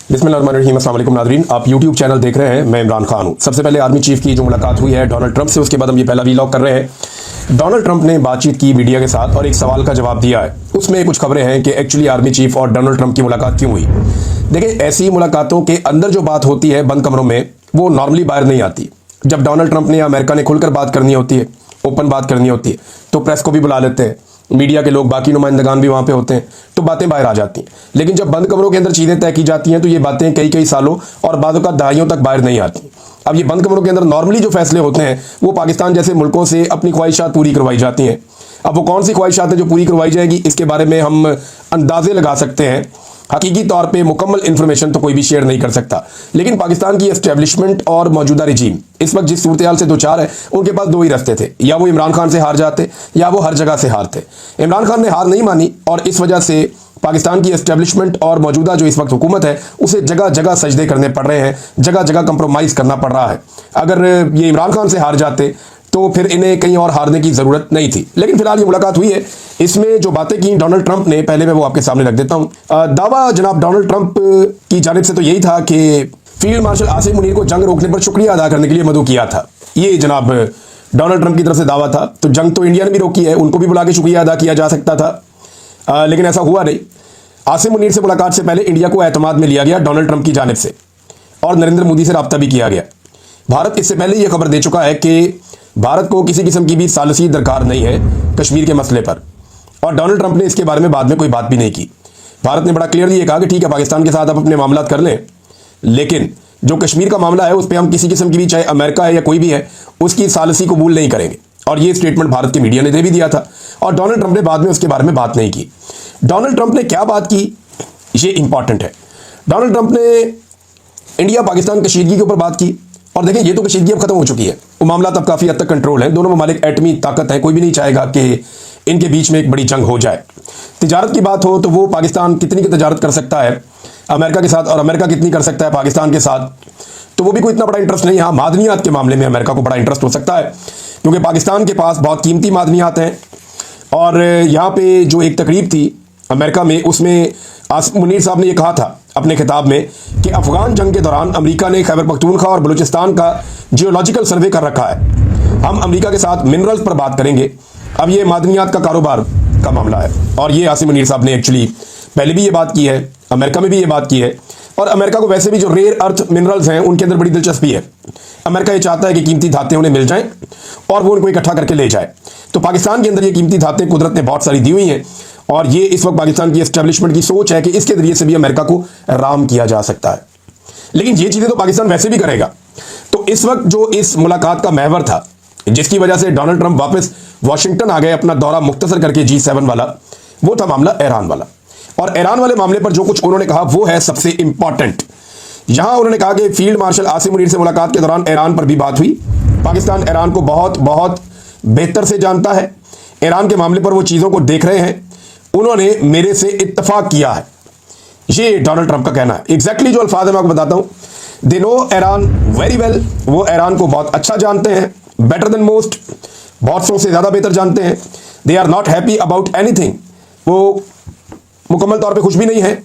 बिस्मिल्लाहिर्रहमानिर्रहीम। अस्सलाम वालेकुम नाज़रीन, आप YouTube चैनल देख रहे हैं। मैं इमरान खान हूँ। सबसे पहले आर्मी चीफ की जो मुलाकात हुई है डोनाल्ड ट्रंप से, उसके बाद हम ये पहला वीलॉग कर रहे हैं। डोनाल्ड ट्रंप ने बातचीत की मीडिया के साथ और एक सवाल का जवाब दिया है। उसमें कुछ खबरें हैं कि एक्चुअली आर्मी चीफ और डोनाल्ड ट्रंप की मुलाकात क्यों हुई। देखिए, ऐसी मुलाकातों के अंदर जो बात होती है बंद कमरों में, वो नॉर्मली बाहर नहीं आती। जब डोनाल्ड ट्रंप ने या अमेरिका ने खुलकर बात करनी होती है, ओपन बात करनी होती है, तो प्रेस को भी बुला लेते हैं, मीडिया के लोग, बाकी नुमाइंदगान भी वहां पे होते हैं, तो बातें बाहर आ जाती हैं। लेकिन जब बंद कमरों के अंदर चीजें तय की जाती हैं तो ये बातें कई कई सालों और बाद का दहाइयों तक बाहर नहीं आती। अब ये बंद कमरों के अंदर नॉर्मली जो फैसले होते हैं वो पाकिस्तान जैसे मुल्कों से अपनी ख्वाहिशात पूरी करवाई जाती हैं। अब वो कौन सी ख्वाहिशात है जो पूरी करवाई जाएगी, इसके बारे में हम अंदाजे लगा सकते हैं। हकीकी तौर पे मुकम्मल इंफॉर्मेशन तो कोई भी शेयर नहीं कर सकता। लेकिन पाकिस्तान की एस्टेब्लिशमेंट और मौजूदा रजीम इस वक्त जिस सूरत हाल से दो चार है, उनके पास दो ही रास्ते थे, या वो इमरान खान से हार जाते या वो हर जगह से हारते। इमरान खान ने हार नहीं मानी और इस वजह से पाकिस्तान की एस्टेब्लिशमेंट और मौजूदा जो इस वक्त हुकूमत है उसे जगह जगह सजदे करने पड़ रहे हैं, जगह जगह कंप्रोमाइज़ करना पड़ रहा है। अगर ये इमरान खान से हार जाते तो फिर इन्हें कहीं और हारने की ज़रूरत नहीं थी। लेकिन फिलहाल ये मुलाकात हुई है। इसमें जो बातें की डोनाल्ड ट्रंप ने, पहले मैं वो आपके सामने रख देता हूं। दावा जनाब डोनाल्ड ट्रंप की जानिब से तो यही था कि फील्ड मार्शल आसिम मुनीर को जंग रोकने पर शुक्रिया अदा करने के लिए मदऊ किया था। ये जनाब डोनाल्ड ट्रंप की तरफ से दावा था। तो जंग तो इंडिया ने भी रोकी है, उनको भी बुला के शुक्रिया अदा किया जा सकता था, लेकिन ऐसा हुआ नहीं। आसिम मुनीर से मुलाकात से पहले इंडिया को एतमाद में लिया गया डोनाल्ड ट्रंप की जानिब से, और नरेंद्र मोदी से रब्ता भी किया गया। भारत इससे पहले यह खबर दे चुका है कि भारत को किसी किस्म की भी सालसी दरकार नहीं है कश्मीर के मसले पर, और डोनाल्ड ट्रंप ने इसके बारे में बाद में कोई बात भी नहीं की। भारत ने बड़ा क्लियरली ये कहा कि ठीक है, पाकिस्तान के साथ आप अपने मामला कर लें, लेकिन जो कश्मीर का मामला है उस पर हम किसी किस्म की भी, चाहे अमेरिका है या कोई भी है, उसकी सालसी कबूल नहीं करेंगे। और ये स्टेटमेंट भारत के मीडिया ने दे भी दिया था, और डोनाल्ड ट्रंप ने बाद में उसके बारे में बात नहीं की। डोनाल्ड ट्रंप ने क्या बात की, ये इंपॉर्टेंट है। डोनाल्ड ट्रंप ने इंडिया पाकिस्तान कशीदगी के ऊपर बात की, और देखें ये तो कशीदगी अब खत्म हो चुकी है, वो मामला तब काफ़ी हद तक कंट्रोल है। दोनों ममालिक एटमी ताकत है, कोई भी नहीं चाहेगा कि इनके बीच में एक बड़ी जंग हो जाए। तिजारत की बात हो तो वो पाकिस्तान कितनी की तिजारत कर सकता है अमेरिका के साथ, और अमेरिका कितनी कर सकता है पाकिस्तान के साथ, तो वो भी कोई इतना बड़ा इंटरेस्ट नहीं है। हाँ, मादनियात के मामले में अमेरिका को बड़ा इंटरेस्ट हो सकता है, क्योंकि पाकिस्तान के पास बहुत कीमती मादनियात हैं। और यहाँ पे जो एक तकरीब थी अमेरिका में, उसमें आसिम मुनीर साहब ने यह कहा था अपने खिताब में कि अफगान जंग के दौरान अमेरिका ने खैबर पख्तूनख्वा और बलूचिस्तान का जियोलॉजिकल सर्वे कर रखा है। हम अमेरिका के साथ मिनरल्स पर बात करेंगे। अब ये मादनियात का कारोबार का मामला है, और ये आसिम मुनीर साहब ने एक्चुअली पहले भी ये बात की है, अमेरिका में भी ये बात की है। और अमेरिका को वैसे भी जो रेयर अर्थ मिनरल्स हैं उनके अंदर बड़ी दिलचस्पी है। अमेरिका ये चाहता है कि कीमती धातें उन्हें मिल जाएं और वो उनको इकट्ठा करके ले जाए। तो पाकिस्तान के अंदर ये कीमती धातें कुदरत ने बहुत सारी दी हुई हैं, और ये इस वक्त पाकिस्तान की एस्टेब्लिशमेंट की सोच है कि इसके जरिए से भी अमेरिका को राम किया जा सकता है। लेकिन ये चीज़ें तो पाकिस्तान वैसे भी करेगा। तो इस वक्त जो इस मुलाकात का महवर था, जिसकी वजह से डोनाल्ड ट्रंप वापस वाशिंगटन आ गए अपना दौरा मुख्तसर करके G7 वाला, वो था मामला ईरान वाला। और ईरान वाले मामले पर जो कुछ उन्होंने कहा वो है सबसे इंपॉर्टेंट। यहां उन्होंने कहा कि फील्ड मार्शल आसिम मुनीर से मुलाकात के दौरान ईरान पर भी बात हुई। पाकिस्तान ईरान को बहुत बहुत बेहतर से जानता है। ईरान के मामले पर वो चीज़ों को देख रहे हैं। उन्होंने मेरे से इत्तफाक किया है, ये डोनाल्ड ट्रंप का कहना है। एग्जैक्टली जो अल्फाज है मैं आपको बताता हूं। They know Iran very well, वो ईरान को बहुत अच्छा जानते हैं, बेटर देन मोस्ट, बहुत सौ से ज़्यादा बेहतर जानते हैं। They are not happy about anything, वो मुकम्मल तौर पे खुश भी नहीं है।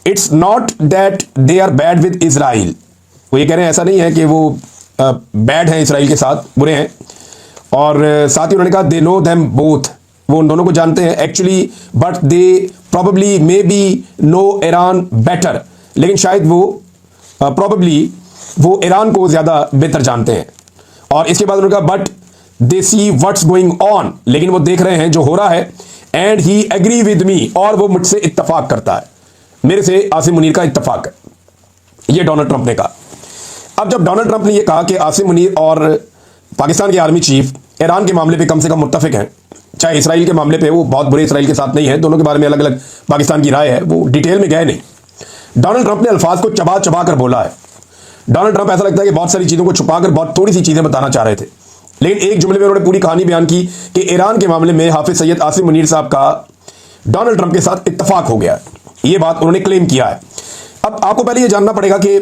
It's not that they are bad with Israel, वो ये कह रहे हैं ऐसा नहीं है कि वो बैड हैं इसराइल के साथ, बुरे हैं। और साथ ही उन्होंने कहा दे नो देम बोथ, वो उन दोनों को जानते हैं actually, but they probably may be no Iran better, लेकिन शायद वो प्रॉबली वो ईरान को ज़्यादा बेहतर जानते हैं। और इसके बाद उन्होंने कहा but they see what's going on, लेकिन वो देख रहे हैं जो हो रहा है, and he agree with me, और वो मुझसे इत्तफाक करता है, मेरे से आसिम मुनीर का इत्तफाक है, ये डोनाल्ड ट्रंप ने कहा। अब जब डोनाल्ड ट्रंप ने यह कहा कि आसिम मुनीर और पाकिस्तान के आर्मी चीफ ईरान के मामले पे कम से कम मुत्तफिक हैं, चाहे इसराइल के मामले पे वो बहुत बुरे इसराइल के साथ नहीं है, दोनों के बारे में अलग अलग पाकिस्तान की राय है, वो डिटेल में गए नहीं। डोनाल्ड ट्रंप ने अल्फाज को चबा चबा कर बोला है। डोनाल्ड ट्रंप ऐसा लगता है कि बहुत सारी चीज़ों को छुपाकर बहुत थोड़ी सी चीज़ें बताना चाह रहे थे, लेकिन एक जुमले में उन्होंने पूरी कहानी बयान की कि ईरान के मामले में हाफिज सैयद आसिम मुनीर साहब का डोनाल्ड ट्रंप के साथ इत्तफाक हो गया। ये बात उन्होंने क्लेम किया है। अब आपको पहले ये जानना पड़ेगा कि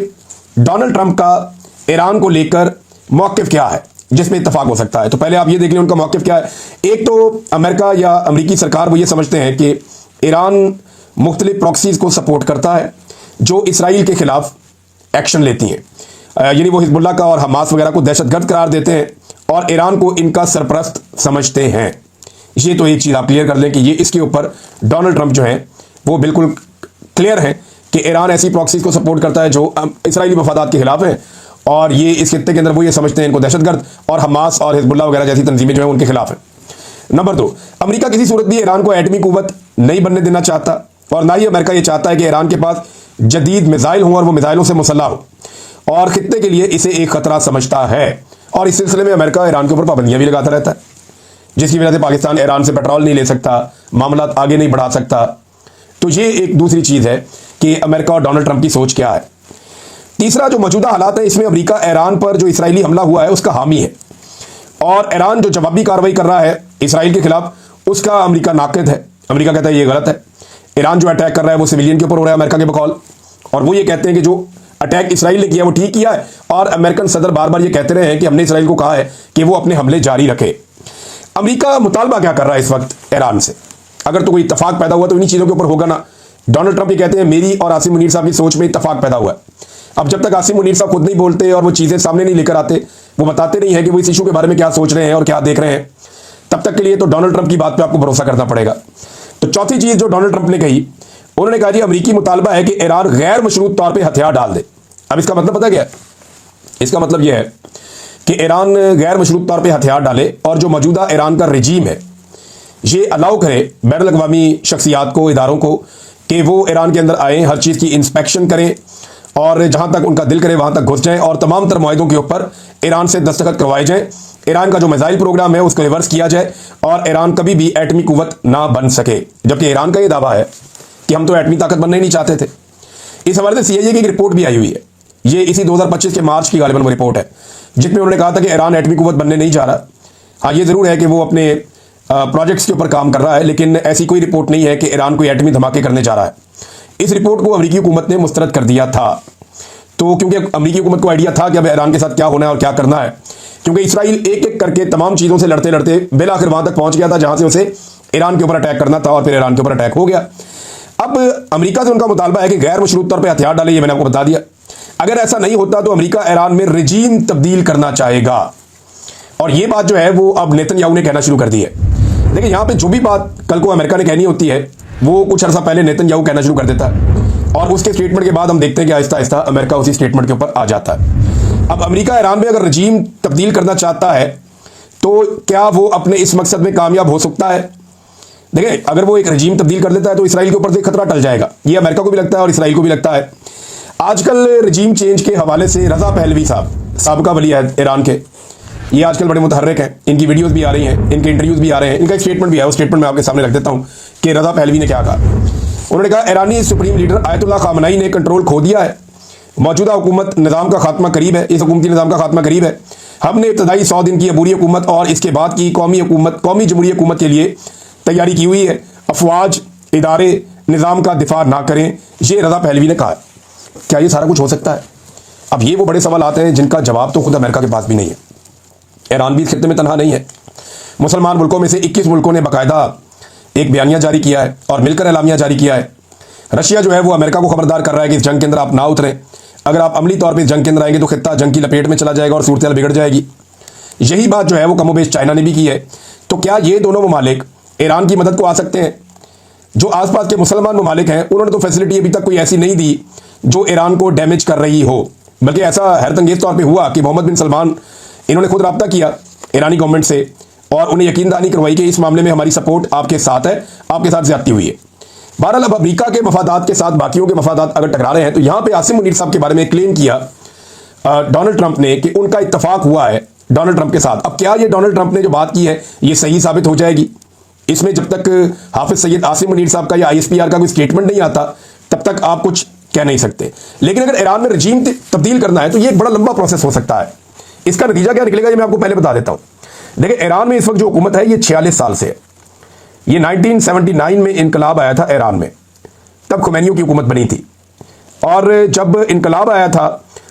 डोनाल्ड ट्रंप का ईरान को लेकर मौक़िफ़ क्या है जिसमें इत्तफाक हो सकता है। तो पहले आप ये देख लें उनका मौक़िफ़ क्या है। एक तो अमेरिका या अमेरिकी सरकार वो ये समझते हैं कि ईरान मुख्तलिफ प्रॉक्सीज़ को सपोर्ट करता है, जो इसराइल के खिलाफ एक्शन लेती हैं, यानी वो हिजबुल्लाह का और हमास वगैरह को दहशतगर्द करार देते हैं और ईरान को इनका सरपरस्त समझते हैं। ये तो एक चीज़ आप क्लियर कर लें कि ये इसके ऊपर डोनाल्ड ट्रंप जो है वो बिल्कुल क्लियर है कि ईरान ऐसी प्रॉक्सीज को सपोर्ट करता है जो इसराइली मफादात के खिलाफ हैं, और ये इस खित्ते के अंदर वो ये समझते हैं इनको दहशतगर्द, और हमास और हिजबुल्लाह वगैरह जैसी तंजीमें जो है उनके खिलाफ है। नंबर 2, अमेरिका किसी सूरत भी ईरान को एटमी कुव्वत नहीं बनने देना चाहता, और ना ही अमेरिका ये चाहता है कि ईरान के पास जदीद मिसाइल हों और वो मिसाइलों से मुसल्लह हो, और खित्ते के लिए इसे एक खतरा समझता है। और इस सिलसिले में अमेरिका ईरान के ऊपर पाबंदियां भी लगाता रहता है, जिसकी वजह से पाकिस्तान ईरान से पेट्रोल नहीं ले सकता, मामला आगे नहीं बढ़ा सकता। तो ये एक दूसरी चीज़ है कि अमेरिका और डोनाल्ड ट्रंप की सोच क्या है। तीसरा, जो मौजूदा हालात है इसमें अमेरिका ईरान पर जो इसराइली हमला हुआ है उसका हामी है, और ईरान जो जवाबी कार्रवाई कर रहा है इसराइल के खिलाफ उसका अमेरिका नाक़िद है। अमेरिका कहता है ये गलत है, ईरान जो अटैक कर रहा है वो सिविलियन के ऊपर हो रहा है अमेरिका के बकौल, और वो ये कहते हैं कि जो अटैक इसराइल ने किया वो ठीक किया है, और अमेरिकन सदर बार बार ये कहते रहे हैं कि हमने इसराइल को कहा है कि वो अपने हमले जारी रखे। अमेरिका मुतालबा क्या कर रहा है इस वक्त ईरान से? अगर तो कोई इत्तफाक पैदा हुआ तो इन्हीं चीज़ों के ऊपर होगा ना। डोनाल्ड ट्रंप ये कहते हैं मेरी और आसिम मुनीर साहब की सोच में इत्तफाक पैदा हुआ है। अब जब तक आसिम मुनीर साहब खुद नहीं बोलते और वो चीज़ें सामने नहीं लेकर आते, वो बताते नहीं है कि वो इस इशू के बारे में क्या सोच रहे हैं और क्या देख रहे हैं, तब तक के लिए तो डोनाल्ड ट्रंप की बात पे आपको भरोसा करना पड़ेगा। तो चौथी चीज़ जो डोनाल्ड ट्रंप ने कही, उन्होंने कहा जी अमेरिकी मुतालबा है कि ईरान गैर मशरूत तौर पर हथियार डाल दे। अब इसका मतलब पता क्या है? इसका मतलब यह है कि ईरान गैर मशरूत तौर पर हथियार डाले और जो मौजूदा ईरान का रजीम है ये अलाउ करे बैनुल अक़वामी शख्सियात को, इदारों को, कि वो ईरान के अंदर आएँ, हर चीज़ की इंस्पेक्शन करें और जहाँ तक उनका दिल करे वहाँ तक घुस जाएँ, और तमाम तर मुआहिदों के ऊपर ईरान से दस्तखत करवाए जाएँ। ईरान का जो मिसाइल प्रोग्राम है उसको रिवर्स किया जाए और ईरान कभी भी एटमी कुव्वत ना बन सके, जबकि ईरान का ये दावा है कि हम तो एटमी ताकत बनना ही नहीं चाहते थे। इस हवाले से CIA की एक रिपोर्ट भी आई हुई है, ये इसी 2025 के मार्च की गालिबन वो रिपोर्ट है, जिसमें उन्होंने कहा था कि ईरान एटमी कुव्वत बनने नहीं जा रहा। हाँ, ये ज़रूर है कि वो अपने प्रोजेक्ट्स के ऊपर काम कर रहा है, लेकिन ऐसी कोई रिपोर्ट नहीं है कि ईरान कोई एटमी धमाके करने जा रहा है। इस रिपोर्ट को अमेरिकी हुकूमत ने मुस्तरद कर दिया था, तो क्योंकि अमेरिकी हुकूमत को आइडिया था कि अब ईरान के साथ क्या होना है और क्या करना है, क्योंकि इसराइल एक एक करके तमाम चीज़ों से लड़ते लड़ते बिलाखिर वहाँ तक पहुँच गया था जहाँ से उसे ईरान के ऊपर अटैक करना था, और फिर ईरान के ऊपर अटैक हो गया। अब अमेरिका से उनका मुतालबा है कि गैर मशरूत तौर पर हथियार डाले, ये मैंने आपको बता दिया। अगर ऐसा नहीं होता तो अमेरिका ईरान में रजीम तब्दील करना चाहेगा, और ये बात जो है वो अब नेतन्याहू ने कहना शुरू कर दी है। देखिए, यहाँ पे जो भी बात कल को अमेरिका ने कहनी होती है वो कुछ अर्सा पहले नेतन्याहू कहना शुरू कर देता है, और उसके स्टेटमेंट के बाद हम देखते हैं कि आहिस्ता आहिस्ता अमेरिका उसी स्टेटमेंट के ऊपर आ जाता है। अब अमेरिका ईरान में अगर रजीम तब्दील करना चाहता है तो क्या वो अपने इस मकसद में कामयाब हो सकता है? देखिए, अगर वो एक रजीम तब्दील कर लेता है तो इसराइल के ऊपर से खतरा टल जाएगा, ये अमेरिका को भी लगता है और इसराइल को भी लगता है। आजकल रजीम चेंज के हवाले से रज़ा पहलवी साहब साबिका वली अहद ईरान के, ये आजकल बड़े मुतहर्रिक हैं, इनकी वीडियोस भी आ रही हैं, इनके इंटरव्यूज़ भी आ रहे हैं, इनका एक स्टेटमेंट भी है, उस स्टेटमेंट में आपके सामने रख देता हूँ कि रज़ा पहलवी ने क्या कहा। उन्होंने कहा ईरानी सुप्रीम लीडर आयतुल्लाह ख़ामनेई ने कंट्रोल खो दिया है, मौजूदा हुकूमत निज़ाम का खात्मा करीब है, इस हुकूमती निज़ाम का खात्मा करीब है। हमने इब्तदाई 100 दिन की अबूरी हुकूमत और इसके बाद की कौमी जमहूरी हुकूमत के लिए तैयारी की हुई है। अफवाज, इदारे निज़ाम का दिफा ना करें, ये रज़ा पहलवी ने कहा। क्या ये सारा कुछ हो सकता है? अब ये वो बड़े सवाल आते हैं जिनका जवाब तो खुद अमेरिका के पास भी नहीं है। ईरान भी इस खित्ते में तनहा नहीं है। मुसलमान मुल्कों में से 21 मुल्कों ने बाकायदा एक बयानिया जारी किया है और मिलकर एलामिया जारी किया है। रशिया जो है वो अमेरिका को खबरदार कर रहा है कि इस जंग के अंदर आप ना उतरें, अगर आप अमली तौर पर इस जंग के अंदर आएंगे तो खित्ता जंग की लपेट में चला जाएगा और सूरत बिगड़ जाएगी। यही बात जो है वो कमोबेश चाइना ने भी की है। तो क्या ये दोनों ममालिक ईरान की मदद को आ सकते हैं? जो आसपास के मुसलमान ममालिक हैं उन्होंने तो फैसिलिटी अभी तक कोई ऐसी नहीं दी जो ईरान को डैमेज कर रही हो, बल्कि ऐसा हैरतअंगेज तौर पे हुआ कि मोहम्मद बिन सलमान इन्होंने खुद रब्ता किया ईरानी गवर्नमेंट से और उन्हें यकीन दहानी करवाई कि इस मामले में हमारी सपोर्ट आपके साथ है, आपके साथ ज्यादती हुई है। बहरहाल अब अमेरिका के मफादात के साथ बाकियों के मफादात अगर टकरा रहे हैं तो यहाँ पे आसिम मुनीर साहब के बारे में क्लेम किया डोनाल्ड ट्रंप ने कि उनका इत्तफाक हुआ है डोनाल्ड ट्रंप के साथ। अब क्या ये डोनाल्ड ट्रंप ने जो बात की है ये सही साबित हो जाएगी? इसमें जब तक हाफिज सैयद आसिम मुनीर साहब का या ISPR का कोई स्टेटमेंट नहीं आता तब तक आप कुछ कह नहीं सकते। लेकिन अगर ईरान में रजीम तब्दील करना है तो ये एक बड़ा लंबा प्रोसेस हो सकता है। इसका नतीजा क्या निकलेगा ये मैं आपको पहले बता देता हूँ। देखिए, ईरान में इस वक्त जो हुकूमत है ये 46 साल से है। ये 1979 में इनकलाब आया था ईरान में, तब खुमैनियों की हुकूमत बनी थी, और जब इनकलाब आया था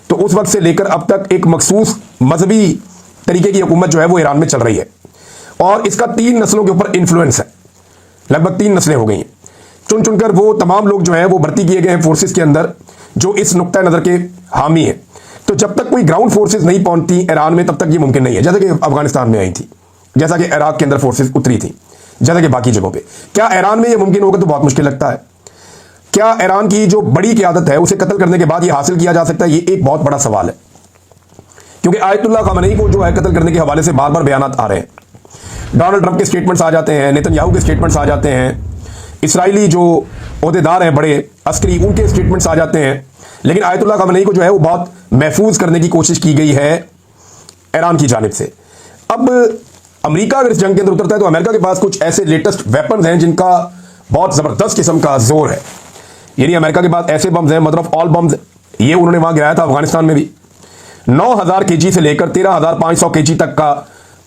तो उस वक्त से लेकर अब तक एक मखसूस मजहबी तरीके की हुकूमत जो है वो ईरान में चल रही है, और इसका 3 नस्लों के ऊपर इन्फ्लुएंस है। लगभग 3 नस्लें हो गई हैं। चुन चुनकर वो तमाम लोग जो हैं वो भर्ती किए गए हैं फोर्सेस के अंदर, जो इस नुक्ता नज़र के हामी है। तो जब तक कोई ग्राउंड फोर्सेस नहीं पहुंचती ईरान में तब तक ये मुमकिन नहीं है, जैसा कि अफगानिस्तान में आई थी, जैसा कि इराक के अंदर फोर्सेस उतरी थी, जैसा कि बाकी जगहों पे। क्या ईरान में ये मुमकिन होगा? तो बहुत मुश्किल लगता है। क्या ईरान की जो बड़ी क़यादत है उसे कत्ल करने के बाद ये हासिल किया जा सकता है? ये एक बहुत बड़ा सवाल है, क्योंकि आयतुल्लाह ख़ामेनी को जो है कत्ल करने के हवाले से बार बार बयानात आ रहे हैं। डोनाल्ड ट्रंप के स्टेटमेंट्स आ जाते हैं, नेतन्याहू के स्टेटमेंट्स आ जाते हैं, इसराइली जो ओहदेदार हैं बड़े अस्करी, उनके स्टेटमेंट्स आ जाते हैं। लेकिन आयतुल्लाह ख़ामेनी को जो है वो बहुत महफूज करने की कोशिश की गई है ईरान की जानिब से। अब अमेरिका अगर इस जंग के अंदर उतरता है तो अमेरिका के पास कुछ ऐसे लेटेस्ट वेपन्स हैं जिनका बहुत ज़बरदस्त किस्म का जोर है। यानी अमेरिका के पास ऐसे बम्स हैं, मदर ऑफ ऑल बम्स, ये उन्होंने वहां गिराया था अफगानिस्तान में भी। 9000 केजी से लेकर 13500 केजी तक का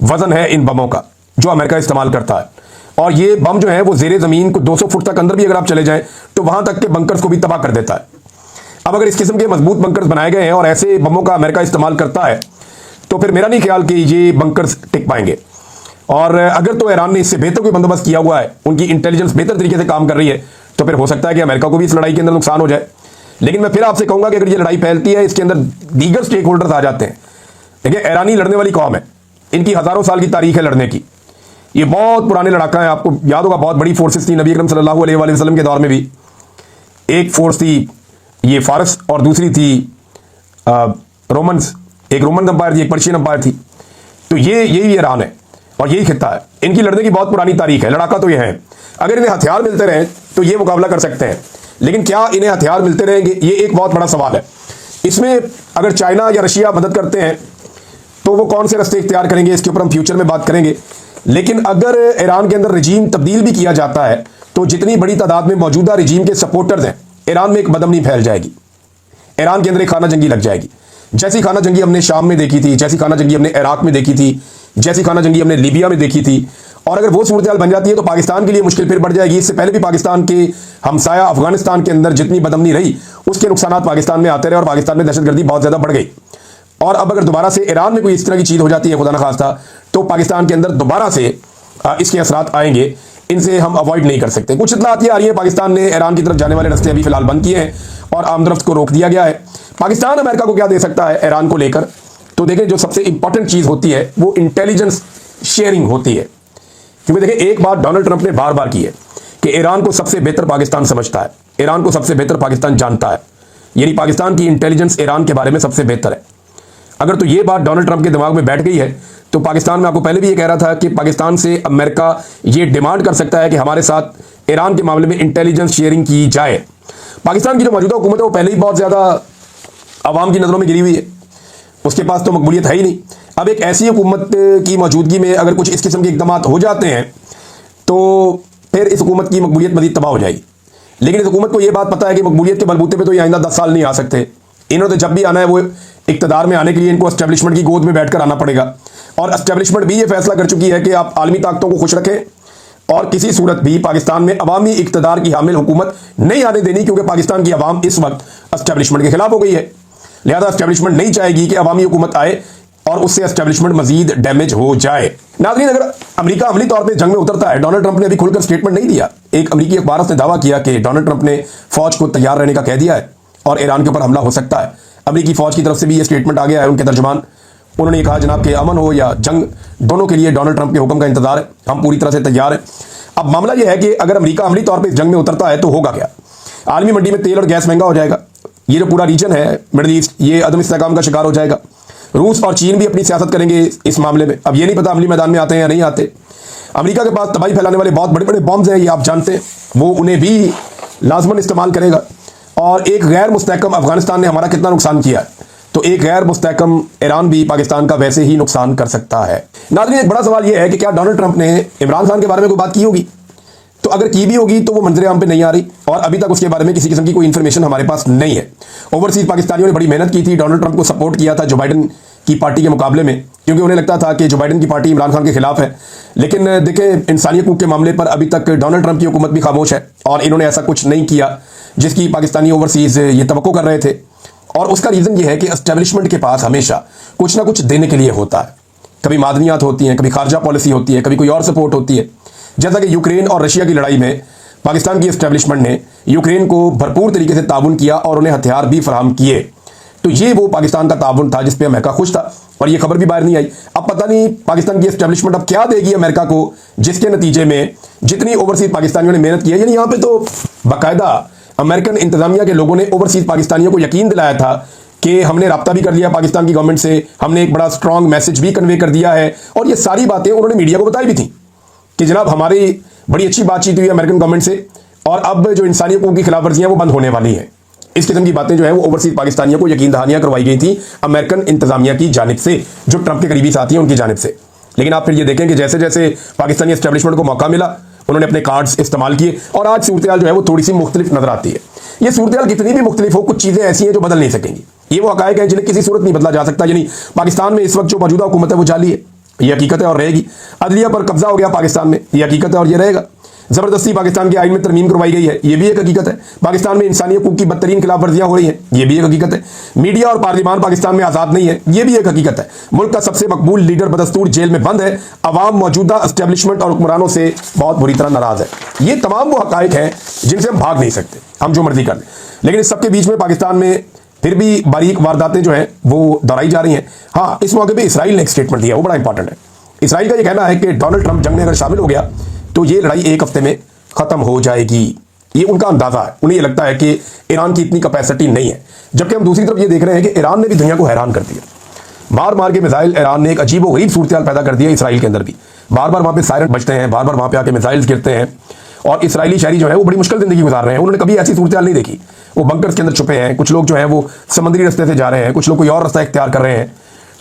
वजन है इन बमों का जो अमेरिका इस्तेमाल करता है। और ये बम जो है वो ज़ेरे ज़मीन को 200 फुट तक अंदर भी अगर आप चले जाएं तो वहां तक के बंकर्स को भी तबाह कर देता है। अब अगर इस किस्म के मजबूत बंकर्स बनाए गए हैं और ऐसे बमों का अमेरिका इस्तेमाल करता है तो फिर मेरा नहीं ख्याल कि ये बंकर्स टिक पाएंगे। और अगर तो ईरान ने इससे बेहतर कोई बंदोबस्त किया हुआ है, उनकी इंटेलिजेंस बेहतर तरीके से काम कर रही है, तो फिर हो सकता है कि अमेरिका को भी इस लड़ाई के अंदर नुकसान हो जाए। लेकिन मैं फिर आपसे कहूंगा कि अगर ये लड़ाई फैलती है, इसके अंदर दीगर स्टेक होल्डर्स आ जाते हैं। देखिए, ईरानी लड़ने वाली कौम है, इनकी हज़ारों साल की तारीख है लड़ने की। ये बहुत पुराने लड़ाका हैं। आपको याद होगा बहुत बड़ी फोर्सेस थी नबी अकरम सल्लल्लाहु अलैहि वसल्लम के दौर में भी। एक फोर्स थी ये फारस और दूसरी थी रोमन्स, एक रोमन अंपायर थी, एक पर्शियन अंपायर थी। तो ये यही ईरान है और यही खित्ता है। इनकी लड़ने की बहुत पुरानी तारीख है, लड़ाका तो ये है। अगर इन्हें हथियार मिलते रहें तो ये मुकाबला कर सकते हैं, लेकिन क्या इन्हें हथियार मिलते रहेंगे, ये एक बहुत बड़ा सवाल है। इसमें अगर चाइना या रशिया मदद करते हैं तो वो कौन से रास्ते इख्तियार करेंगे, इसके ऊपर हम फ्यूचर में बात करेंगे। लेकिन अगर ईरान के अंदर रजीम तब्दील भी किया जाता है तो जितनी बड़ी तादाद में मौजूदा रजीम के सपोर्टर्स हैं, ईरान में एक बदमनी फैल जाएगी, ईरान के अंदर एक खाना जंगी लग जाएगी। जैसी खाना जंगी हमने शाम में देखी थी, जैसी खाना जंगी हमने इराक में देखी थी, जैसी खाना जंगी हमने लीबिया में देखी थी। और अगर वो सूरत हाल बन जाती है तो पाकिस्तान के लिए मुश्किल फिर बढ़ जाएगी। इससे पहले भी पाकिस्तान के हमसाया अफगानिस्तान के अंदर जितनी बदमनी रही उसके नुकसान पाकिस्तान में आते रहे और पाकिस्तान में दहशतगर्दी बहुत ज़्यादा बढ़ गई। और अब अगर दोबारा से ईरान में कोई इस तरह की चीज़ हो जाती है खुदा न खास्ता, तो पाकिस्तान के अंदर दोबारा से इसके असरात आएंगे। इनसे हम अवॉइड नहीं कर सकते। कुछ इत्तलात ये आ रही है पाकिस्तान ने ईरान की तरफ जाने वाले रास्ते अभी फिलहाल बंद किए हैं और आमदरफ्त को रोक दिया गया है। पाकिस्तान अमेरिका को क्या दे सकता है ईरान को लेकर? तो देखें, जो सबसे इंपॉर्टेंट चीज़ होती है वो इंटेलिजेंस शेयरिंग होती है। क्योंकि देखें, एक बात डोनाल्ड ट्रंप ने बार बार की है कि ईरान को सबसे बेहतर पाकिस्तान समझता है, ईरान को सबसे बेहतर पाकिस्तान जानता है। यानी पाकिस्तान की इंटेलिजेंस ईरान के बारे में सबसे बेहतर है। अगर तो ये बात डोनाल्ड ट्रंप के दिमाग में बैठ गई है तो पाकिस्तान में, आपको पहले भी ये कह रहा था कि पाकिस्तान से अमेरिका ये डिमांड कर सकता है कि हमारे साथ ईरान के मामले में इंटेलिजेंस शेयरिंग की जाए। पाकिस्तान की जो मौजूदा हुकूमत है वो पहले ही बहुत ज़्यादा आवाम की नज़रों में गिरी हुई है, उसके पास तो मकबूलियत है ही नहीं। अब एक ऐसी हुकूमत की मौजूदगी में अगर कुछ इस किस्म के इक़दाम हो जाते हैं तो फिर इस हुकूमत की मकबूलियत मज़ीद तबाह हो जाएगी। लेकिन इस हुकूमत को ये बात पता है कि मकबूलियत के बलबूते पर तो ये आइंदा 10 साल नहीं आ सकते। इन्होंने तो जब भी आना है वो इक़्तिदार में आने के लिए इनको एस्टेब्लिशमेंट की गोद में बैठकर आना पड़ेगा। और एस्टेब्लिशमेंट भी ये फैसला कर चुकी है कि आप आलमी ताकतों को खुश रखें और किसी सूरत भी पाकिस्तान में अवामी इक़्तिदार की हामिल हुकूमत नहीं आने देनी, क्योंकि पाकिस्तान की अवाम इस वक्त एस्टेब्लिशमेंट के खिलाफ हो गई है। लिहाजा एस्टेब्लिशमेंट नहीं चाहेगी कि अवामी हुकूमत आए और उससे एस्टेब्लिशमेंट मजीद डैमेज हो जाए। नाज़रीन, अगर अमेरिका अमली तौर पर जंग में उतरता है, डोनाल्ड ट्रंप ने अभी खुलकर स्टेटमेंट नहीं दिया। एक अमेरिकी अखबार ने दावा किया कि डोनाल्ड ट्रंप ने फौज को तैयार रहने का कह दिया है और ईरान के ऊपर हमला हो सकता है। अमेरिकी फौज की तरफ से भी ये स्टेटमेंट आ गया है। उनके तर्जुमान उन्होंने कहा, जनाब कि अमन हो या जंग, दोनों के लिए डोनाल्ड ट्रंप के हुक्म का इंतजार है, हम पूरी तरह से तैयार हैं। अब मामला यह है कि अगर अमेरिका अमली तौर पर इस जंग में उतरता है तो होगा क्या? आलमी मंडी में तेल और गैस महंगा हो जाएगा। ये जो पूरा रीजन है मिडल ईस्ट, ये अदम इस्तेहकाम का शिकार हो जाएगा। रूस और चीन भी अपनी सियासत करेंगे इस मामले में। अब ये नहीं पता अमली मैदान में आते हैं या नहीं आते। अमेरिका के पास तबाही फैलाने वाले बहुत बड़े बड़े बॉम्ब्स हैं, ये आप जानते हैं, वो उन्हें भी लाजमन इस्तेमाल करेगा। और एक गैर मुस्तहकम अफगानिस्तान ने हमारा कितना नुकसान किया है, तो एक गैर मुस्तहकम ईरान भी पाकिस्तान का वैसे ही नुकसान कर सकता है। नाज़रीन, एक बड़ा सवाल यह है कि क्या डोनाल्ड ट्रंप ने इमरान खान के बारे में कोई बात की होगी? तो अगर की भी होगी तो वो मंजर आम पे नहीं आ रही और अभी तक उसके बारे में किसी किस्म की कोई इन्फॉर्मेशन हमारे पास नहीं है। ओवरसीज पाकिस्तानियों ने बड़ी मेहनत की थी, डोनाल्ड ट्रंप को सपोर्ट किया था जो बाइडन की पार्टी के मुकाबले में, क्योंकि उन्हें लगता था कि जो बाइडन की पार्टी इमरान खान के खिलाफ है। लेकिन देखें, इंसानी हकूक़ के मामले पर अभी तक डोनाल्ड ट्रंप की हुकूमत भी खामोश है और इन्होंने ऐसा कुछ नहीं किया जिसकी पाकिस्तानी ओवरसीज़ ये तवक्को कर रहे थे। और उसका रीज़न ये है कि एस्टेब्लिशमेंट के पास हमेशा कुछ ना कुछ देने के लिए होता है। कभी मादनियात होती हैं, कभी खारजा पॉलिसी होती है, कभी कोई और सपोर्ट होती है। जैसा कि यूक्रेन और रशिया की लड़ाई में पाकिस्तान की एस्टेब्लिशमेंट ने यूक्रेन को भरपूर तरीके से ताउन किया और उन्हें हथियार भी फराहम किए। तो ये वो पाकिस्तान का ताउन था जिस पे अमेरिका खुश था और ये खबर भी बाहर नहीं आई। अब पता नहीं पाकिस्तान की एस्टेब्लिशमेंट अब क्या देगी अमेरिका को, जिसके नतीजे में जितनी ओवरसीज पाकिस्तानियों ने मेहनत की है, यानी यहाँ पे तो बाकायदा अमेरिकन इंतजामिया के लोगों ने ओवरसीज पाकिस्तानियों को यकीन दिलाया था कि हमने राब्ता भी कर लिया पाकिस्तान की गवर्नमेंट से, हमने एक बड़ा स्ट्रांग मैसेज भी कन्वे कर दिया है। और ये सारी बातें उन्होंने मीडिया को बताई भी थी कि जनाब हमारी बड़ी अच्छी बातचीत हुई अमेरिकन गवर्नमेंट से और अब जो इंसानी हकूक की खिलाफवर्जियां वो बंद होने वाली हैं। इस किस्म की बातें जो है वो ओवरसीज पाकिस्तानियों को यकीन दहानियां करवाई गई थी अमेरिकन इंतजामिया की जानिब से, जो ट्रंप के करीबी साथी हैं उनकी जानिब से। लेकिन आप फिर ये देखें कि जैसे जैसे पाकिस्तानी एस्टेब्लिशमेंट को मौका मिला उन्होंने अपने कार्ड्स इस्तेमाल किए और आज सूरत जो है वो थोड़ी सी मुख्तलिफ नजर आती है। ये सूरत कितनी भी मुख्तलिफ हो, कुछ चीजें ऐसी हैं जो बदल नहीं सकेंगी। ये वो हकायक है जिन्हें किसी सूरत नहीं बदला जा सकता। यानी पाकिस्तान में इस वक्त जो मौजूदा हुकूमत है वो जाली है, ये हकीकत है और रहेगी। अदलिया पर कब्जा हो गया पाकिस्तान में, ये हकीकत है और ये रहेगा। जबरदस्ती पाकिस्तान के आइन में तरमीम करवाई गई है, ये भी एक हकीकत है। पाकिस्तान में इंसानी हकूक की बदतरीन खिलाफ वर्जियां हो रही हैं, ये भी एक हकीकत है। मीडिया और पार्लियामान पाकिस्तान में आजाद नहीं है, ये भी एक हकीकत है। मुल्क का सबसे मकबूल लीडर बदस्तूर जेल में बंद है। अवाम मौजूदा एस्टेब्लिशमेंट और हुक्मरानों से बहुत बुरी तरह नाराज है। ये तमाम वो हकायक हैं जिनसे हम भाग नहीं सकते, हम जो मर्जी कर लें। लेकिन इस सबके बीच में पाकिस्तान में फिर भी बारीक वारदातें जो हैं वो दोहराई जा रही हैं। हाँ, इस मौके पर इसराइल ने एक स्टेटमेंट दिया, वो बड़ा इंपॉर्टेंट है। इसराइल का ये कहना है कि डोनाल्ड ट्रंप जंग में अगर शामिल हो गया तो ये लड़ाई एक हफ्ते में खत्म हो जाएगी। ये उनका अंदाजा है। उन्हें ये लगता है कि ईरान की इतनी कैपेसिटी नहीं है। जबकि हम दूसरी तरफ ये देख रहे हैं कि ईरान ने भी दुनिया को हैरान कर दिया। मार मार के मिसाइल ईरान ने एक अजीब व गरीब सूरत पैदा कर दिया इसराइल के अंदर भी। बार बार वहां पे सायरन बजते हैं, बार बार वहां पे आके मिसाइल्स गिरते हैं और इसराइली शहरी जो है वो बड़ी मुश्किल जिंदगी गुजार रहे हैं। उन्होंने कभी ऐसी सूरत नहीं देखी। वो बंकर्स के अंदर छुपे हैं, कुछ लोग जो है वो समुद्री रास्ते से जा रहे हैं, कुछ लोग कोई और रास्ता इख्तियार कर रहे हैं।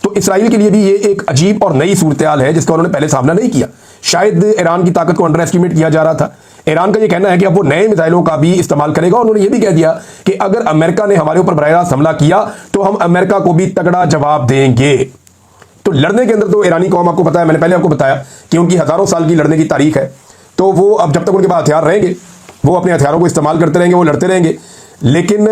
तो इसराइल के लिए भी ये एक अजीब और नई सूरत है जिसका उन्होंने पहले सामना नहीं किया। शायद ईरान की ताकत को अंडर एस्टिमेट किया जा रहा था। ईरान का ये कहना है कि अब वो नए मिसाइलों का भी इस्तेमाल करेगा। उन्होंने ये भी कह दिया कि अगर अमेरिका ने हमारे ऊपर बराह रास्त हमला किया तो हम अमेरिका को भी तगड़ा जवाब देंगे। तो लड़ने के अंदर तो ईरानी कौम, आपको पता है, मैंने पहले आपको बताया कि उनकी हजारों साल की लड़ने की तारीख है। तो वो अब जब तक उनके पास हथियार रहेंगे वो अपने हथियारों को इस्तेमाल करते रहेंगे, वो लड़ते रहेंगे। लेकिन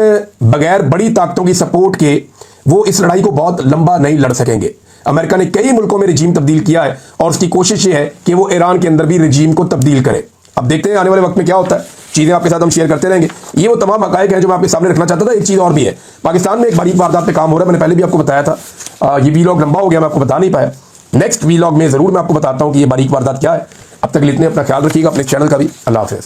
बगैर बड़ी ताकतों की सपोर्ट के वो इस लड़ाई को बहुत लंबा नहीं लड़ सकेंगे। अमेरिका ने कई मुल्कों में रिजीम तब्दील किया है और उसकी कोशिश ये है कि वो ईरान के अंदर भी रिजीम को तब्दील करे। अब देखते हैं आने वाले वक्त में क्या होता है। चीजें आपके साथ हम शेयर करते रहेंगे। ये वो तमाम हकायक हैं जो मैं आपके सामने रखना चाहता था। एक चीज और भी है, पाकिस्तान में एक बारीक वारदात पे काम हो रहा है। मैंने पहले भी आपको बताया था। ये वीलॉग लंबा हो गया, मैं आपको बता नहीं पाया। नेक्स्ट वीलॉग में जरूर मैं आपको बताता हूँ कि ये बारीक वारदात क्या है। अब तक इतने अपना ख्याल रखिएगा, अपने चैनल का भी। अल्लाह हाफिज़।